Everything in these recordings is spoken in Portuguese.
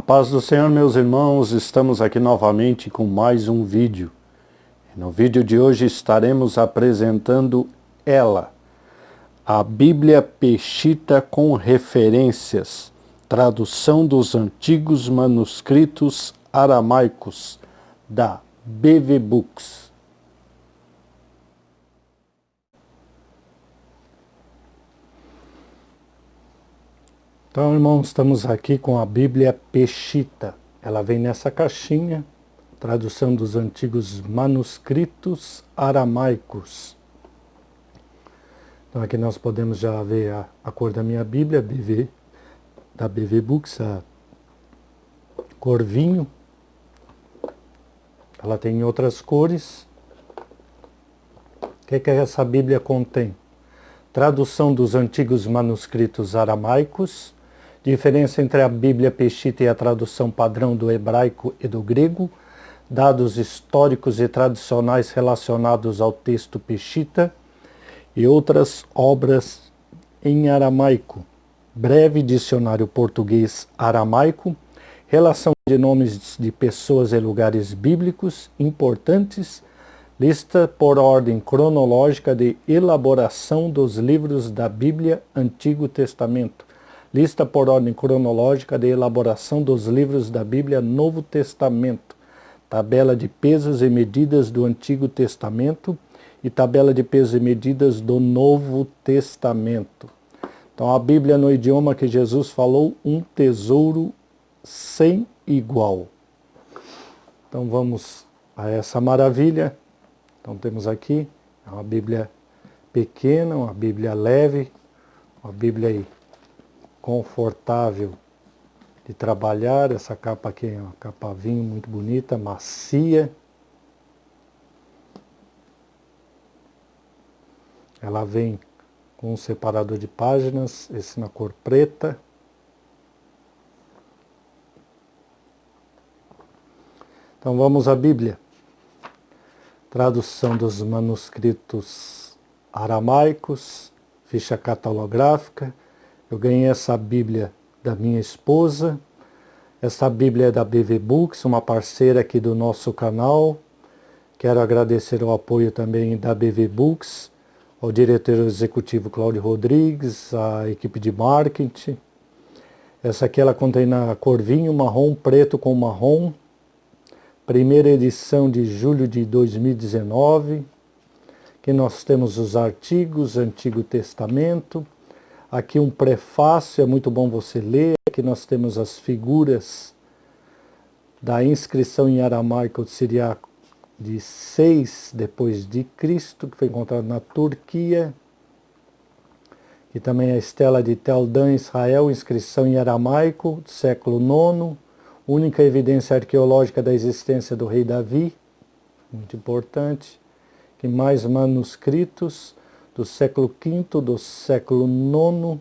paz do Senhor, meus irmãos, estamos aqui novamente com mais um vídeo. No vídeo de hoje estaremos apresentando a Bíblia Peshitta com referências, tradução dos antigos manuscritos aramaicos, da BV Books. Então, irmãos, estamos aqui com a Bíblia Peshitta. Ela vem nessa caixinha, tradução dos antigos manuscritos aramaicos. Então aqui nós podemos já ver a cor da minha Bíblia, da BV Books, a cor vinho. Ela tem outras cores. O que essa Bíblia contém? Tradução dos antigos manuscritos aramaicos, diferença entre a Bíblia Peshitta e a tradução padrão do hebraico e do grego, dados históricos e tradicionais relacionados ao texto Peshitta e outras obras em aramaico, breve dicionário português aramaico, relação de nomes de pessoas e lugares bíblicos importantes, lista por ordem cronológica de elaboração dos livros da Bíblia Antigo Testamento. Lista por ordem cronológica de elaboração dos livros da Bíblia Novo Testamento. Tabela de pesos e medidas do Antigo Testamento e tabela de pesos e medidas do Novo Testamento. Então a Bíblia no idioma que Jesus falou, um tesouro sem igual. Então vamos a essa maravilha. Então temos aqui uma Bíblia pequena, uma Bíblia leve, uma Bíblia aí confortável de trabalhar. Essa capa aqui é uma capa vinho muito bonita, macia. Ela vem com um separador de páginas, esse na cor preta. Então vamos à Bíblia. Tradução dos manuscritos aramaicos, ficha catalográfica. Eu ganhei essa Bíblia da minha esposa. Essa Bíblia é da BV Books, uma parceira aqui do nosso canal. Quero agradecer o apoio também da BV Books, ao diretor executivo Cláudio Rodrigues, à equipe de marketing. Essa aqui ela contém na cor vinho, marrom, preto com marrom. Primeira edição de julho de 2019. Aqui nós temos os artigos, Antigo Testamento. Aqui um prefácio, é muito bom você ler. Aqui nós temos as figuras da inscrição em aramaico siríaco de 6 depois de Cristo, que foi encontrado na Turquia. E também a estela de Tel Dan, Israel, inscrição em aramaico, do século IX. Única evidência arqueológica da existência do rei Davi, muito importante. E mais manuscritos do século V, do século IX,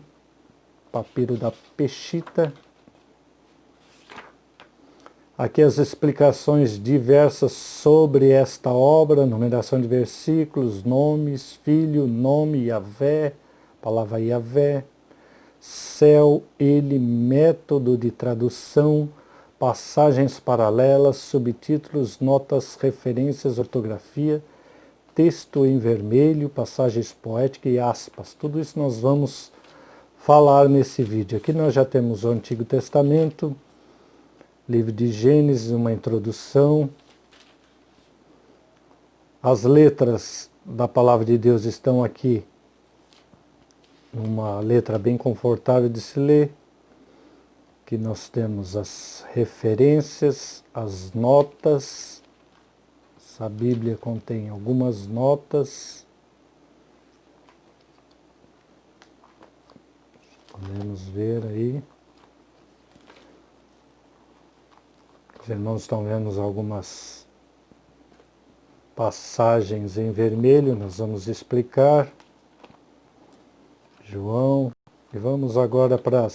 papiro da Peshitta. Aqui as explicações diversas sobre esta obra, numeração de versículos, nomes, filho, nome, Yahvé, palavra Yahvé, céu, ele, método de tradução, passagens paralelas, subtítulos, notas, referências, ortografia, texto em vermelho, passagens poéticas e aspas. Tudo isso nós vamos falar nesse vídeo. Aqui nós já temos o Antigo Testamento, livro de Gênesis, uma introdução. As letras da Palavra de Deus estão aqui, uma letra bem confortável de se ler. Aqui nós temos as referências, as notas. Essa Bíblia contém algumas notas. Podemos ver aí. Os irmãos estão vendo algumas passagens em vermelho, nós vamos explicar. João. E vamos agora para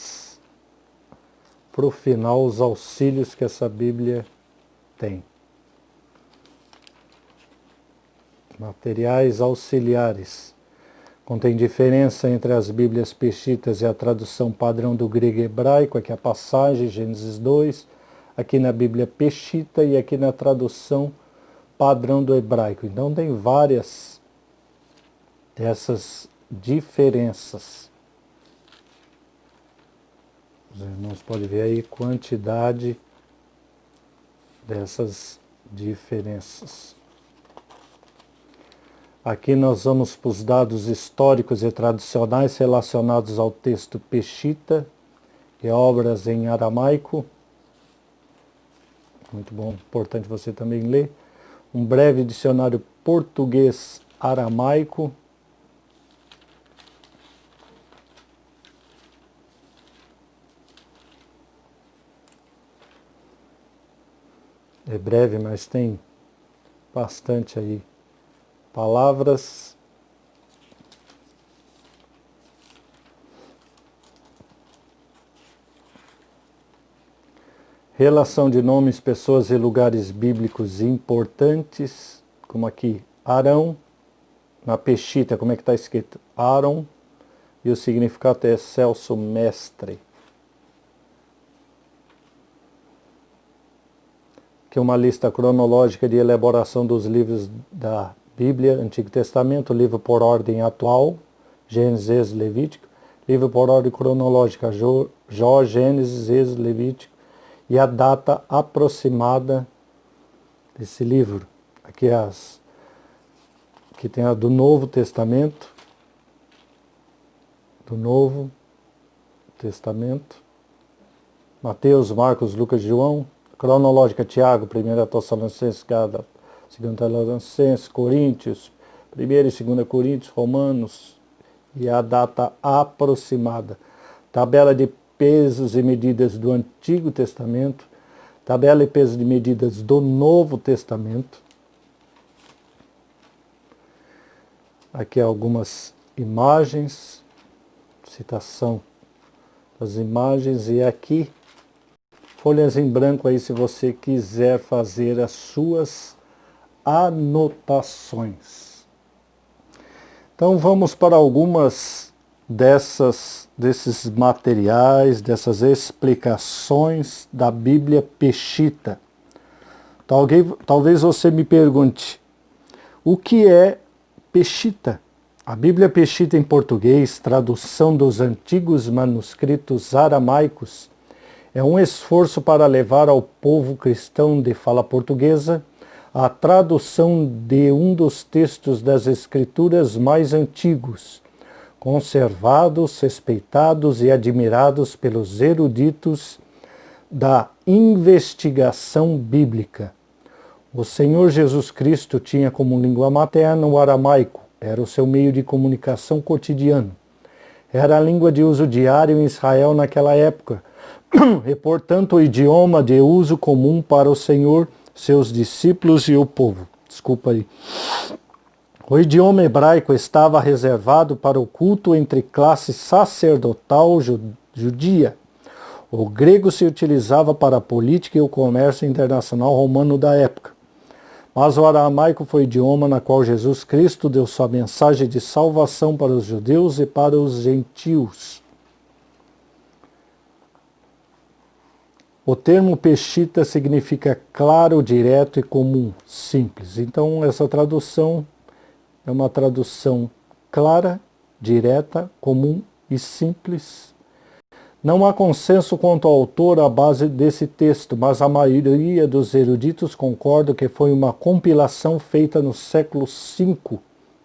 o final, os auxílios que essa Bíblia tem. Materiais auxiliares. Contém diferença entre as Bíblias Peshitas e a tradução padrão do grego e hebraico. Aqui a passagem, Gênesis 2, aqui na Bíblia Peshitta e aqui na tradução padrão do hebraico. Então tem várias dessas diferenças. Os irmãos podem ver aí quantidade dessas diferenças. Aqui nós vamos para os dados históricos e tradicionais relacionados ao texto Peshitta e obras em aramaico. Muito bom, importante você também ler. Um breve dicionário português-aramaico. É breve, mas tem bastante aí palavras. Relação de nomes, pessoas e lugares bíblicos importantes, como aqui Arão, na Peshitta, como é que está escrito? Aaron, e o significado é excelso mestre. Aqui uma lista cronológica de elaboração dos livros da Bíblia, Antigo Testamento, livro por ordem atual, Gênesis, Levítico, livro por ordem cronológica, Jó, Gênesis, Êxodo, Levítico, e a data aproximada desse livro. Aqui tem a do Novo Testamento, Mateus, Marcos, Lucas, João, cronológica, Tiago, 1 Tessalonicenses, Gálatas, 2 Tessalonicenses, Coríntios, 1 e 2 Coríntios, Romanos, e a data aproximada. Tabela de pesos e medidas do Antigo Testamento, tabela e pesos de medidas do Novo Testamento. Aqui algumas imagens, citação das imagens, e aqui folhas em branco aí se você quiser fazer as suas anotações. Então vamos para algumas desses materiais, dessas explicações da Bíblia Peshitta. Talvez você me pergunte, o que é Peshitta? A Bíblia Peshitta em português, tradução dos antigos manuscritos aramaicos, é um esforço para levar ao povo cristão de fala portuguesa a tradução de um dos textos das Escrituras mais antigos, conservados, respeitados e admirados pelos eruditos da investigação bíblica. O Senhor Jesus Cristo tinha como língua materna o aramaico, era o seu meio de comunicação cotidiano. Era a língua de uso diário em Israel naquela época, e portanto o idioma de uso comum para o Senhor, seus discípulos e o povo. Desculpa aí. O idioma hebraico estava reservado para o culto entre classe sacerdotal judia. O grego se utilizava para a política e o comércio internacional romano da época. Mas o aramaico foi o idioma na qual Jesus Cristo deu sua mensagem de salvação para os judeus e para os gentios. O termo Peshitta significa claro, direto e comum, simples. Então essa tradução é uma tradução clara, direta, comum e simples. Não há consenso quanto ao autor à base desse texto, mas a maioria dos eruditos concorda que foi uma compilação feita no século V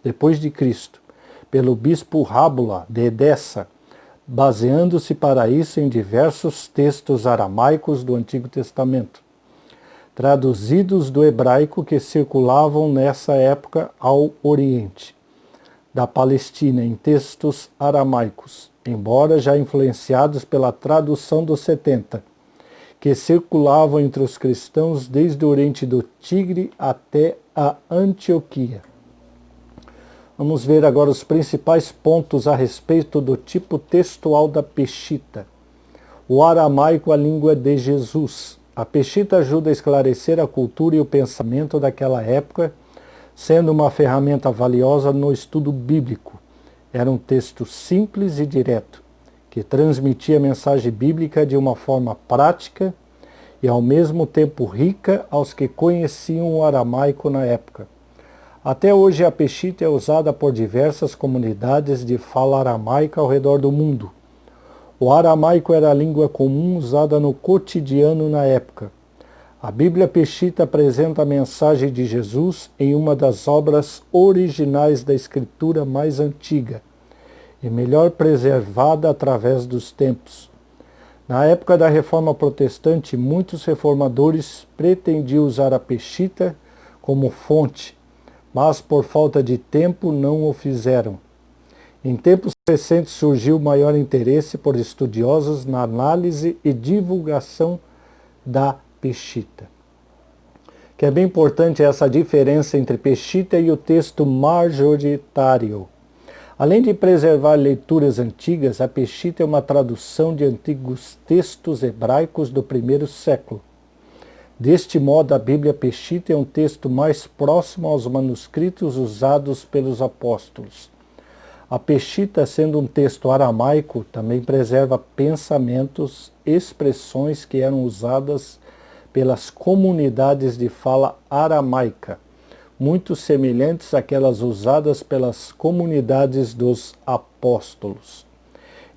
depois de Cristo, pelo bispo Rábula de Edessa, baseando-se para isso em diversos textos aramaicos do Antigo Testamento, traduzidos do hebraico que circulavam nessa época ao Oriente, da Palestina, em textos aramaicos, embora já influenciados pela tradução dos 70, que circulavam entre os cristãos desde o Oriente do Tigre até a Antioquia. Vamos ver agora os principais pontos a respeito do tipo textual da Peshitta. O aramaico, a língua de Jesus. A Peshitta ajuda a esclarecer a cultura e o pensamento daquela época, sendo uma ferramenta valiosa no estudo bíblico. Era um texto simples e direto, que transmitia a mensagem bíblica de uma forma prática e ao mesmo tempo rica aos que conheciam o aramaico na época. Até hoje a peshita é usada por diversas comunidades de fala aramaica ao redor do mundo. O aramaico era a língua comum usada no cotidiano na época. A Bíblia peshita apresenta a mensagem de Jesus em uma das obras originais da escritura mais antiga e melhor preservada através dos tempos. Na época da Reforma Protestante, muitos reformadores pretendiam usar a peshita como fonte, mas por falta de tempo não o fizeram. Em tempos recentes surgiu maior interesse por estudiosos na análise e divulgação da peshita. Que é bem importante essa diferença entre peshita e o texto majoritário. Além de preservar leituras antigas, a peshita é uma tradução de antigos textos hebraicos do primeiro século. Deste modo, a Bíblia peshita é um texto mais próximo aos manuscritos usados pelos apóstolos. A peshita, sendo um texto aramaico, também preserva pensamentos, expressões que eram usadas pelas comunidades de fala aramaica, muito semelhantes àquelas usadas pelas comunidades dos apóstolos.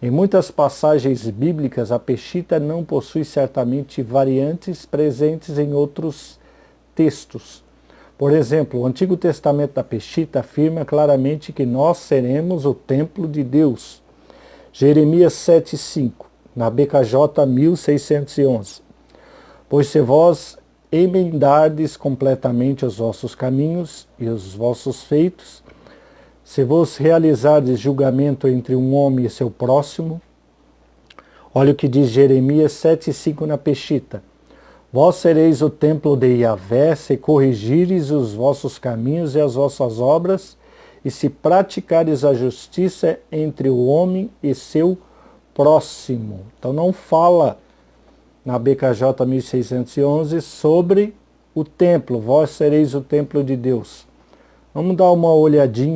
Em muitas passagens bíblicas, a peshita não possui certamente variantes presentes em outros textos. Por exemplo, o Antigo Testamento da peshita afirma claramente que nós seremos o templo de Deus. Jeremias 7,5, na BKJ 1611. Pois se vós emendardes completamente os vossos caminhos e os vossos feitos, se vos realizardes julgamento entre um homem e seu próximo, olha o que diz Jeremias 7,5 na peshita. Vós sereis o templo de Yahvé, se corrigires os vossos caminhos e as vossas obras, e se praticares a justiça entre o homem e seu próximo. Então não fala na BKJ 1611 sobre o templo, vós sereis o templo de Deus. Vamos dar uma olhadinha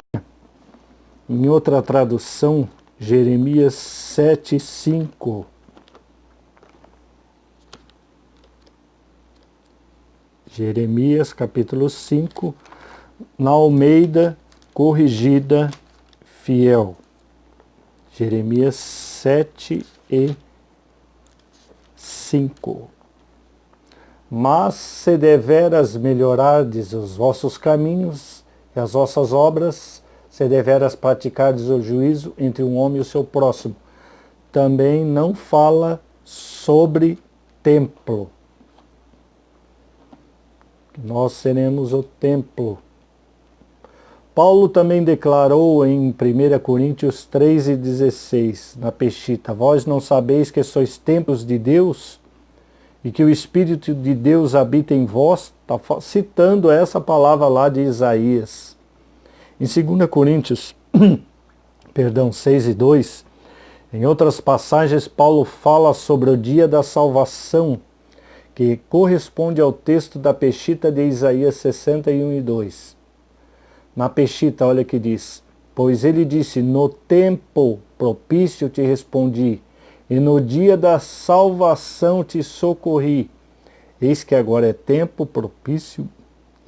em outra tradução, Jeremias 7,5. Jeremias capítulo 5, na Almeida Corrigida Fiel. Jeremias 7:5. Mas se deveras melhorardes os vossos caminhos e as vossas obras, se deveras praticardes o juízo entre um homem e o seu próximo. Também não fala sobre templo. Nós seremos o templo. Paulo também declarou em 1 Coríntios 3:16, na peshita, vós não sabeis que sois templos de Deus e que o Espírito de Deus habita em vós? Está citando essa palavra lá de Isaías. Em 2 Coríntios 6:2, em outras passagens, Paulo fala sobre o dia da salvação, que corresponde ao texto da peshita de Isaías 61:2. Na peshita, olha que diz, pois ele disse, no tempo propício te respondi, e no dia da salvação te socorri. Eis que agora é tempo propício,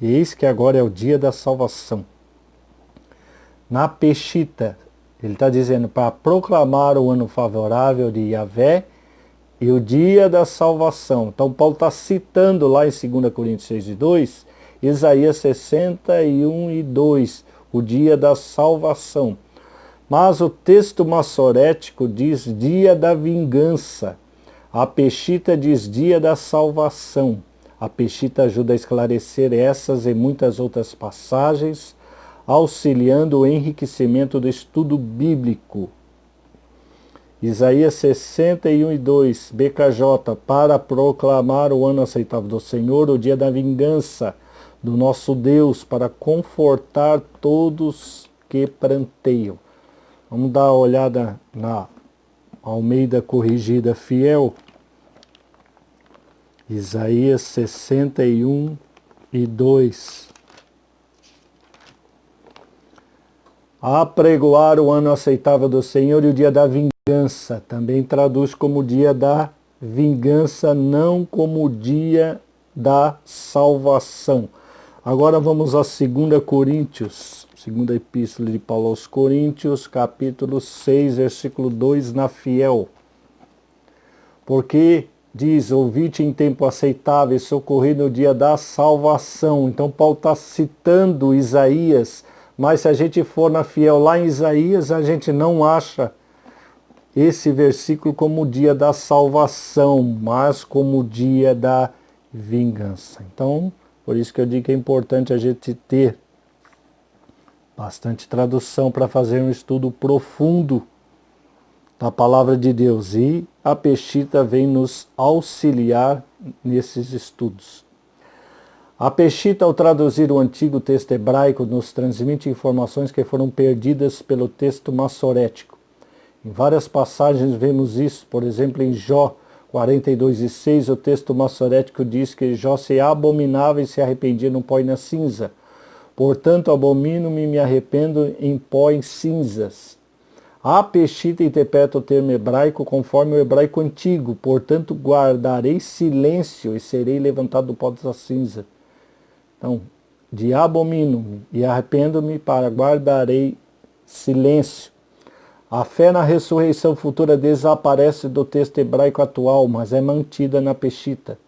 e eis que agora é o dia da salvação. Na peshita, ele está dizendo para proclamar o ano favorável de Yahvé e o dia da salvação. Então Paulo está citando lá em 2 Coríntios 6:2, Isaías 61:2, o dia da salvação. Mas o texto massorético diz dia da vingança. A peshita diz dia da salvação. A peshita ajuda a esclarecer essas e muitas outras passagens, auxiliando o enriquecimento do estudo bíblico. Isaías 61:2, BKJ, para proclamar o ano aceitável do Senhor, o dia da vingança do nosso Deus, para confortar todos que pranteiam. Vamos dar uma olhada na Almeida Corrigida Fiel. Isaías 61:2. Apregoar o ano aceitável do Senhor e o dia da vingança. Também traduz como o dia da vingança, não como o dia da salvação. Agora vamos a 2 Coríntios, segunda epístola de Paulo aos Coríntios, capítulo 6, versículo 2, na Fiel. Porque diz, ouvite em tempo aceitável e socorri no dia da salvação. Então Paulo está citando Isaías, mas se a gente for na Fiel lá em Isaías, a gente não acha esse versículo como o dia da salvação, mas como o dia da vingança. Então, por isso que eu digo que é importante a gente ter bastante tradução para fazer um estudo profundo da palavra de Deus. E a Peshitta vem nos auxiliar nesses estudos. A Peshitta, ao traduzir o antigo texto hebraico, nos transmite informações que foram perdidas pelo texto massorético. Em várias passagens vemos isso, por exemplo, em Jó 42:6, o texto massorético diz que Jó se abominava e se arrependia no pó e na cinza. Portanto, abomino-me e me arrependo em pó e cinzas. A Peshitta interpreta o termo hebraico conforme o hebraico antigo, portanto, guardarei silêncio e serei levantado do pó da cinza. Então, de abomino-me e arrependo-me para guardarei silêncio. A fé na ressurreição futura desaparece do texto hebraico atual, mas é mantida na Peshitta.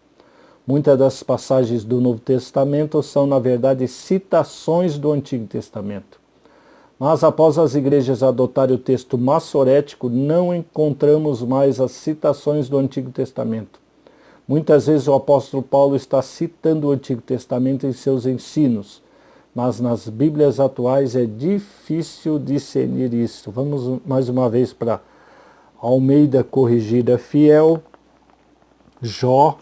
Muitas das passagens do Novo Testamento são, na verdade, citações do Antigo Testamento. Mas após as igrejas adotarem o texto massorético, não encontramos mais as citações do Antigo Testamento. Muitas vezes o apóstolo Paulo está citando o Antigo Testamento em seus ensinos, mas nas Bíblias atuais é difícil discernir isso. Vamos mais uma vez para Almeida Corrigida Fiel, Jó,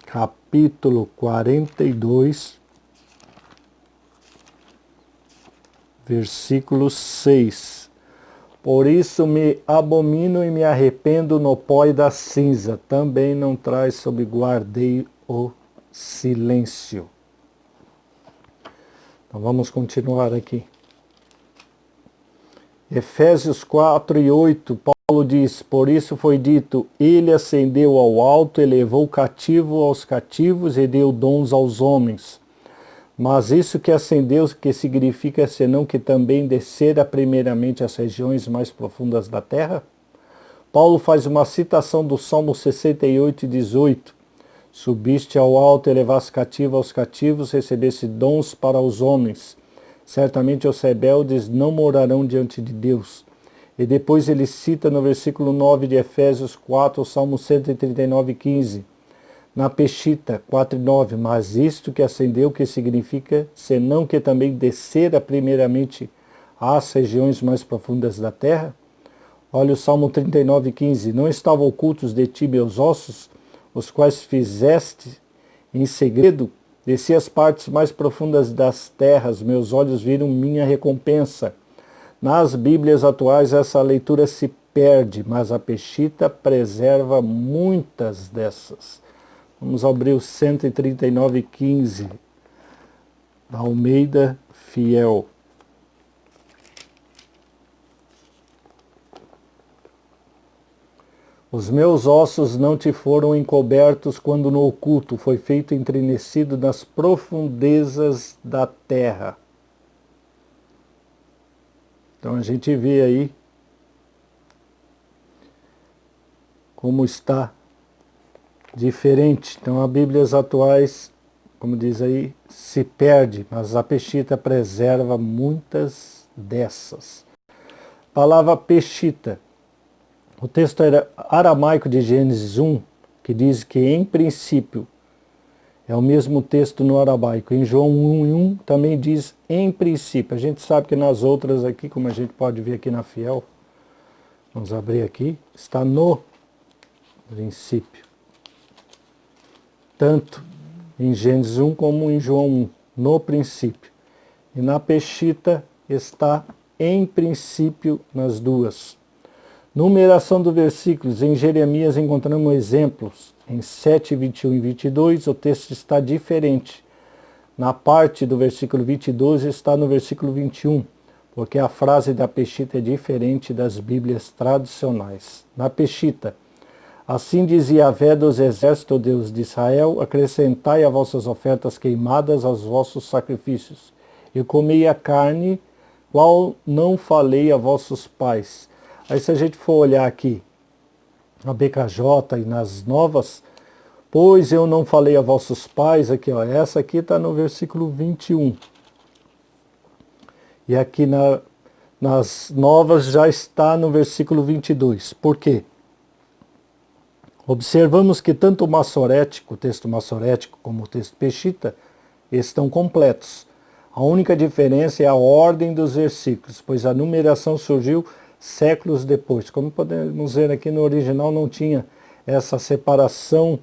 capítulo 42, versículo 6. Por isso me abomino e me arrependo no pó e da cinza. Também não traz sob guardei o silêncio. Então vamos continuar aqui. Efésios 4:8, Paulo diz, por isso foi dito, ele ascendeu ao alto, elevou cativo aos cativos e deu dons aos homens. Mas isso que ascendeu, que significa senão que também descera primeiramente às regiões mais profundas da terra? Paulo faz uma citação do Salmo 68:18. Subiste ao alto, elevaste cativo aos cativos, recebeste dons para os homens. Certamente os rebeldes não morarão diante de Deus. E depois ele cita no versículo 9 de Efésios 4, o Salmo 139:15. Na Peshitta 4:9, mas isto que ascendeu, que significa, senão que também descera primeiramente às regiões mais profundas da terra? Olha o Salmo 39:15, não estavam ocultos de ti meus ossos, os quais fizeste em segredo? Desci as partes mais profundas das terras, meus olhos viram minha recompensa. Nas Bíblias atuais essa leitura se perde, mas a Peshitta preserva muitas dessas. Vamos abrir o 139:15, da Almeida Fiel. Os meus ossos não te foram encobertos quando no oculto foi feito entrenecido nas profundezas da terra. Então a gente vê aí como está diferente. Então, as Bíblias atuais, como diz aí, se perde, mas a Peshitta preserva muitas dessas. Palavra Peshitta. O texto era aramaico de Gênesis 1, que diz que em princípio, é o mesmo texto no aramaico. Em João 1:1 também diz em princípio. A gente sabe que nas outras aqui, como a gente pode ver aqui na Fiel, vamos abrir aqui, está no princípio. Tanto em Gênesis 1 como em João 1, no princípio. E na Peshitta está em princípio nas duas. Numeração dos versículos. Em Jeremias encontramos exemplos. Em 7, 21 e 22 o texto está diferente. Na parte do versículo 22 está no versículo 21. porque a frase da Peshitta é diferente das Bíblias tradicionais. Na Peshitta, assim diz Yahvé dos exércitos, Deus de Israel, acrescentai a vossas ofertas queimadas aos vossos sacrifícios, e comei a carne, qual não falei a vossos pais. Aí se a gente for olhar aqui, na BKJ e nas novas, pois eu não falei a vossos pais, aqui ó, essa aqui está no versículo 21. E aqui nas novas já está no versículo 22. Por quê? Observamos que tanto o massorético, o texto massorético, como o texto Peshitta estão completos. A única diferença é a ordem dos versículos, pois a numeração surgiu séculos depois. Como podemos ver aqui no original, não tinha essa separação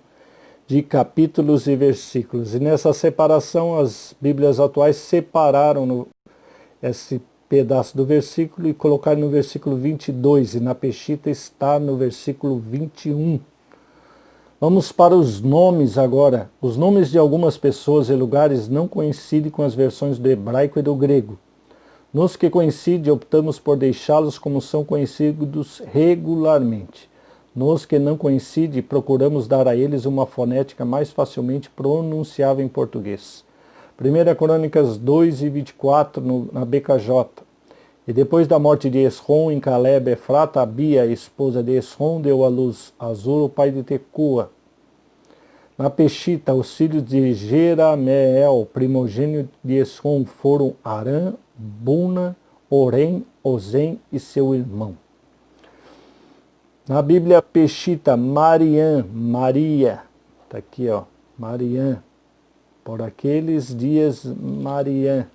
de capítulos e versículos. E nessa separação, as Bíblias atuais separaram esse pedaço do versículo e colocaram no versículo 22, e na Peshitta está no versículo 21. Vamos para os nomes agora. Os nomes de algumas pessoas e lugares não coincidem com as versões do hebraico e do grego. Nos que coincidem, optamos por deixá-los como são conhecidos regularmente. Nos que não coincidem, procuramos dar a eles uma fonética mais facilmente pronunciável em português. 1 Crônicas 2 e 24 na BKJ. E depois da morte de Esrom em Caleb, Efrata, Abia, esposa de Esrom, deu à luz Azur, o pai de Tecoa. Na Peshitta, os filhos de Jerameel, primogênito de Esrom, foram Arã, Buna, Orem, Ozem e seu irmão. Na Bíblia Peshitta, Mariã, Maria, está aqui ó, Mariã, por aqueles dias Mariã.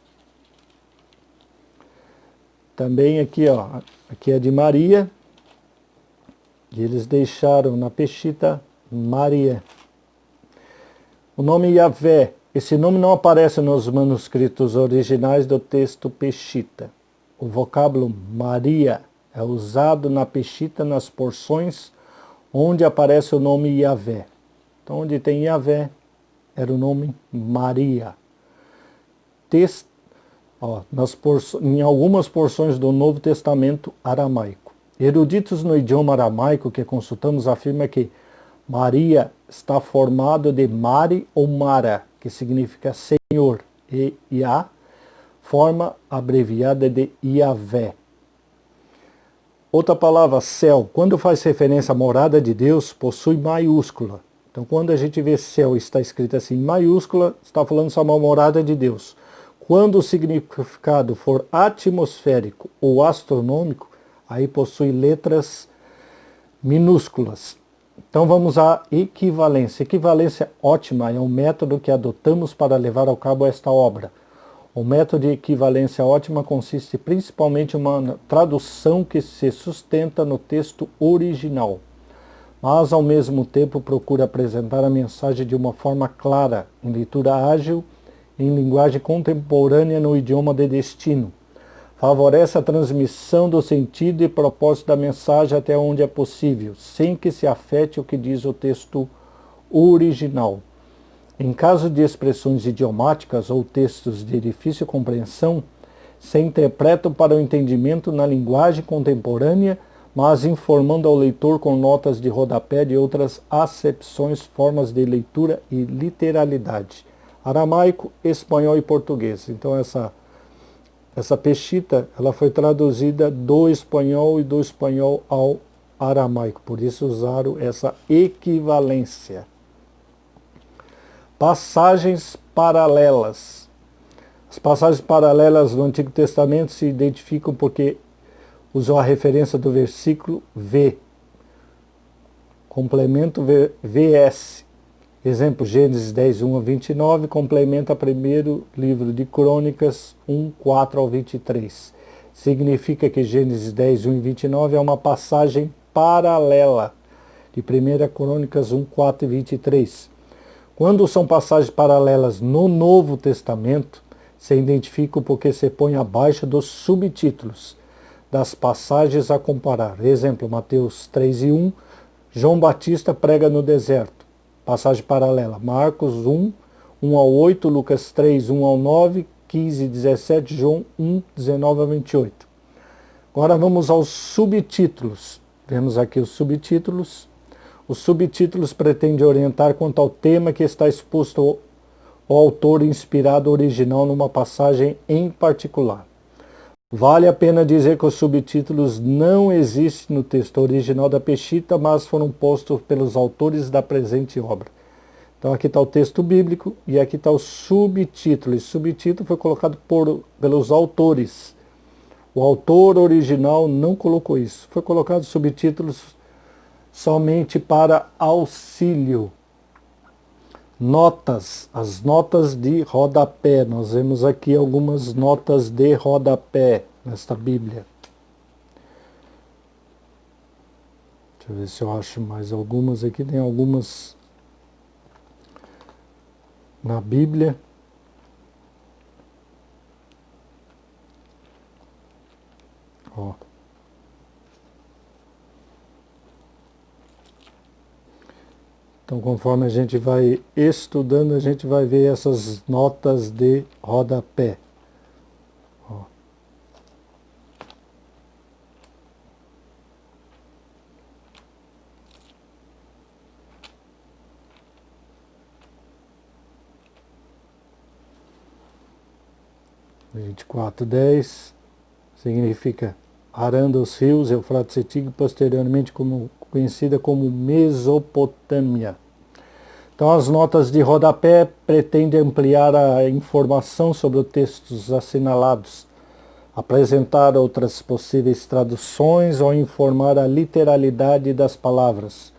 Também aqui ó, aqui é de Maria, e eles deixaram na Peshitta Maria. O nome Yahvé, esse nome não aparece nos manuscritos originais do texto Peshitta. O vocábulo Maria é usado na Peshitta nas porções onde aparece o nome Yahvé. Então, onde tem Yahvé, era o nome Maria. Em algumas porções do Novo Testamento aramaico. Eruditos no idioma aramaico que consultamos afirmam que Maria está formado de Mari ou Mara, que significa Senhor, e Yah, forma abreviada de Yahvé. Outra palavra, céu, quando faz referência à morada de Deus, possui maiúscula. Então, quando a gente vê céu está escrito assim, maiúscula, está falando sobre a morada de Deus. Quando o significado for atmosférico ou astronômico, aí possui letras minúsculas. Então vamos à equivalência. Equivalência ótima é um método que adotamos para levar ao cabo esta obra. O método de equivalência ótima consiste principalmente em uma tradução que se sustenta no texto original, mas ao mesmo tempo procura apresentar a mensagem de uma forma clara, em leitura ágil, em linguagem contemporânea no idioma de destino. Favorece a transmissão do sentido e propósito da mensagem até onde é possível, sem que se afete o que diz o texto original. Em caso de expressões idiomáticas ou textos de difícil compreensão, se interpretam para o entendimento na linguagem contemporânea, mas informando ao leitor com notas de rodapé de outras acepções, formas de leitura e literalidade. Aramaico, espanhol e português. Então essa Peshitta, ela foi traduzida do espanhol e do espanhol ao aramaico. Por isso usaram essa equivalência. Passagens paralelas. As passagens paralelas do Antigo Testamento se identificam porque usou a referência do versículo V. Complemento VS. Exemplo, Gênesis 10, 1 a 29, complementa primeiro livro de Crônicas 1, 4 ao 23. Significa que Gênesis 10, 1 e 29 é uma passagem paralela de 1 Crônicas 1, 4 e 23. Quando são passagens paralelas no Novo Testamento, se identificam porque se põe abaixo dos subtítulos das passagens a comparar. Exemplo, Mateus 3 e 1, João Batista prega no deserto. Passagem paralela, Marcos 1, 1 ao 8, Lucas 3, 1 ao 9, 15, 17, João 1, 19 a 28. Agora vamos aos subtítulos. Vemos aqui os subtítulos. Os subtítulos pretendem orientar quanto ao tema que está exposto ao autor inspirado original numa passagem em particular. Vale a pena dizer que os subtítulos não existem no texto original da Peshitta, mas foram postos pelos autores da presente obra. Então aqui está o texto bíblico e aqui está o subtítulo. Esse subtítulo foi colocado pelos autores. O autor original não colocou isso. Foi colocado subtítulos somente para auxílio. Notas, as notas de rodapé. Nós vemos aqui algumas notas de rodapé nesta Bíblia. Deixa eu ver se eu acho mais algumas aqui. Tem algumas na Bíblia. Ó. Então, conforme a gente vai estudando, a gente vai ver essas notas de rodapé. Ó. (24:10) significa arando os rios, Eufrates e Tigre, posteriormente conhecida como Mesopotâmia. Então, as notas de rodapé pretendem ampliar a informação sobre os textos assinalados, apresentar outras possíveis traduções ou informar a literalidade das palavras.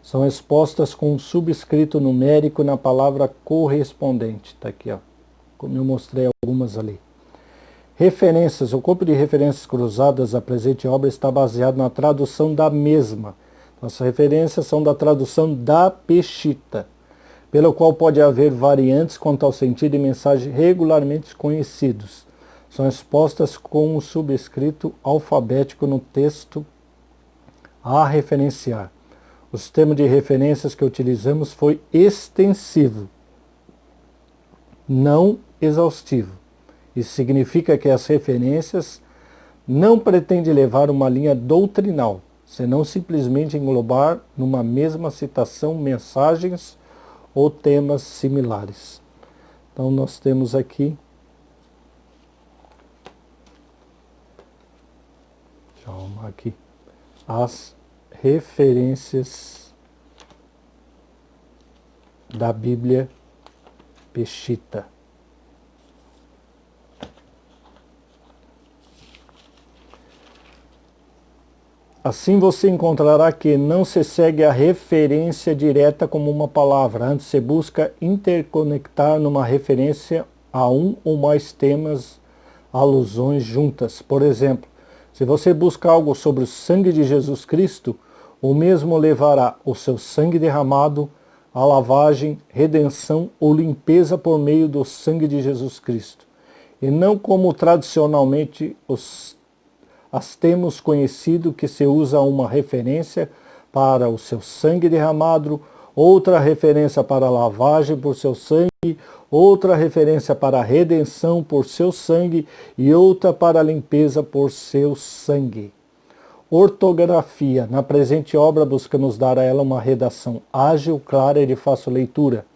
São expostas com um subscrito numérico na palavra correspondente. Está aqui, ó, como eu mostrei algumas ali. Referências. O corpo de referências cruzadas à presente obra está baseado na tradução da mesma. As referências são da tradução da Peshitta, pelo qual pode haver variantes quanto ao sentido e mensagem regularmente conhecidos. São expostas com o subscrito alfabético no texto a referenciar. O sistema de referências que utilizamos foi extensivo, não exaustivo. Isso significa que as referências não pretendem levar uma linha doutrinal, senão simplesmente englobar numa mesma citação mensagens ou temas similares. Então nós temos aqui, deixa eu arrumar aqui, as referências da Bíblia Peshitta. Assim você encontrará que não se segue a referência direta como uma palavra, antes se busca interconectar numa referência a um ou mais temas, alusões juntas. Por exemplo, se você busca algo sobre o sangue de Jesus Cristo, o mesmo levará o seu sangue derramado, a lavagem, redenção ou limpeza por meio do sangue de Jesus Cristo, e não como tradicionalmente as temos conhecido, que se usa uma referência para o seu sangue derramado, outra referência para a lavagem por seu sangue, outra referência para a redenção por seu sangue e outra para a limpeza por seu sangue. Ortografia. Na presente obra buscamos dar a ela uma redação ágil, clara e de fácil leitura.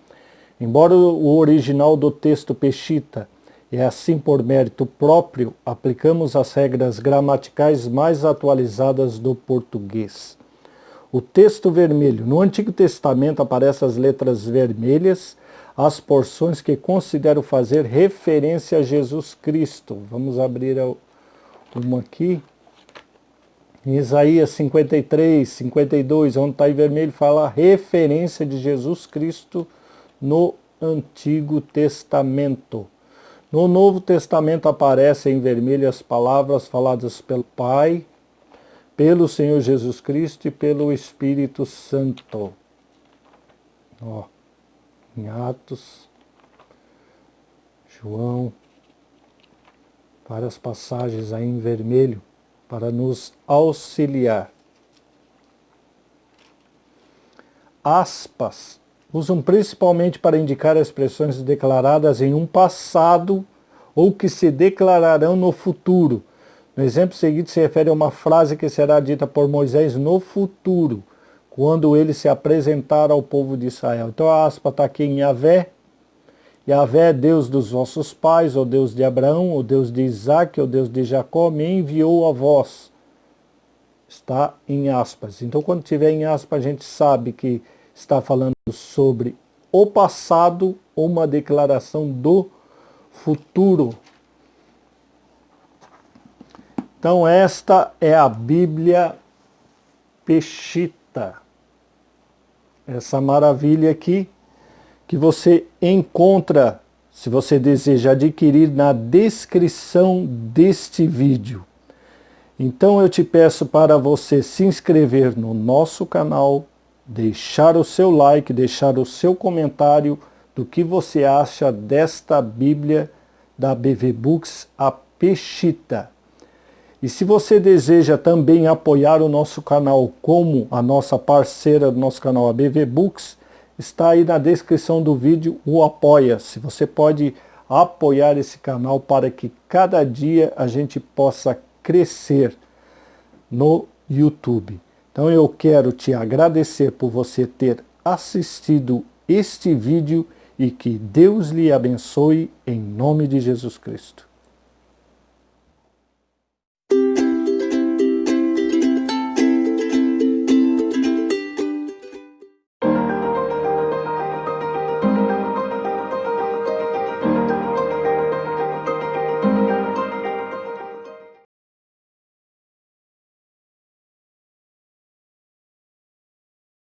Embora o original do texto Peshitta, e assim por mérito próprio, aplicamos as regras gramaticais mais atualizadas do português. O texto vermelho. No Antigo Testamento aparecem as letras vermelhas, as porções que considero fazer referência a Jesus Cristo. Vamos abrir uma aqui. Em Isaías 53, 52, onde está em vermelho, fala a referência de Jesus Cristo no Antigo Testamento. No Novo Testamento aparecem em vermelho as palavras faladas pelo Pai, pelo Senhor Jesus Cristo e pelo Espírito Santo. Ó, em Atos, João, várias passagens aí em vermelho para nos auxiliar. Aspas usam principalmente para indicar expressões declaradas em um passado ou que se declararão no futuro. No exemplo seguinte se refere a uma frase que será dita por Moisés no futuro, quando ele se apresentar ao povo de Israel. Então a aspa está aqui em Yahvé. Yahvé é Deus dos vossos pais, o Deus de Abraão, o Deus de Isaac, o Deus de Jacó, me enviou a vós. Está em aspas. Então quando tiver em aspas a gente sabe que está falando sobre o passado ou uma declaração do futuro. Então esta é a Bíblia Peshitta. Essa maravilha aqui que você encontra, se você deseja adquirir, na descrição deste vídeo. Então eu te peço para você se inscrever no nosso canal, deixar o seu like, deixar o seu comentário do que você acha desta Bíblia da BV Books, a Peshitta. E se você deseja também apoiar o nosso canal como a nossa parceira do nosso canal, a BV Books, está aí na descrição do vídeo o Apoia-se. Você pode apoiar esse canal para que cada dia a gente possa crescer no YouTube. Então eu quero te agradecer por você ter assistido este vídeo e que Deus lhe abençoe em nome de Jesus Cristo.